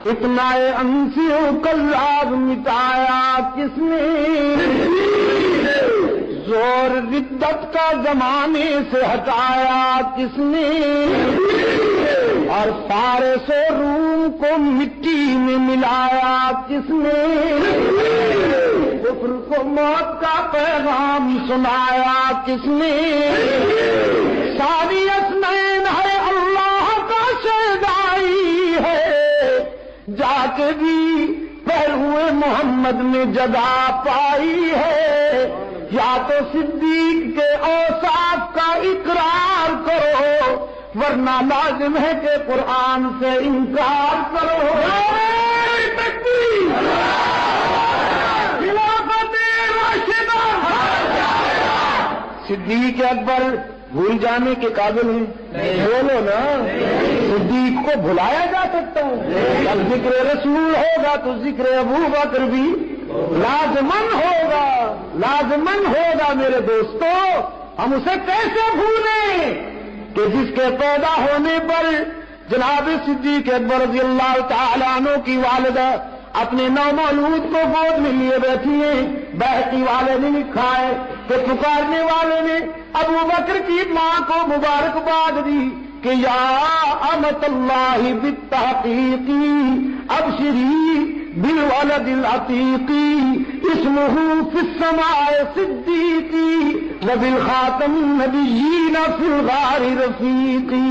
اتنا انسیوں کلاب مٹایا کس نے، زور ردت کا زمانے سے ہٹایا کس نے، اور فارس و روم کو مٹی میں ملایا کس نے، کفر کو موت کا پیغام سنایا کس نے، ساری اسنین ہے اللہ کا شہدائی ہے، جا کے بھی پہلوئے محمد نے جگہ پائی ہے، یا تو صدیق کے اوصاف کا اقرار کرو ورنہ لازم ہے کہ قرآن سے انکار کرو۔ خلافت راشدہ صدیق اکبر بھول جانے کے قابل ہیں؟ بولو نا، صدیق کو بھلایا جا سکتا ہے؟ جب ذکر رسول ہوگا تو ذکر ابو بکر بھی لازمن ہوگا، لازمن ہوگا میرے دوستو۔ ہم اسے کیسے بھولیں کہ جس کے پیدا ہونے پر جناب صدیق اکبر رضی اللہ تعالیٰ عنہ کی والدہ اپنے نومولود کو گود میں لیے بیٹھی ہیں۔ بہتی والے نے لکھا ہے کہ پکارنے والے نے ابو بکر کی ماں کو مبارکباد دی کہ یا امت اللہ بالتحقیقی ابشری بالولد العتیقی اسمہ فی السماء صدیقی وبالخاتم النبیین فی الغار رفیقی۔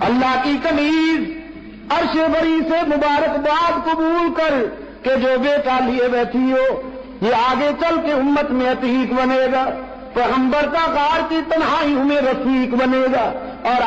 اللہ کی کنیز عرش بری سے مبارکباد قبول کر کہ جو بیٹا لیے بیٹھی ہو یہ آگے چل کے امت میں عتیق بنے گا، پیغمبر کا غار کی تنہائیوں میں رفیق بنے گا، اور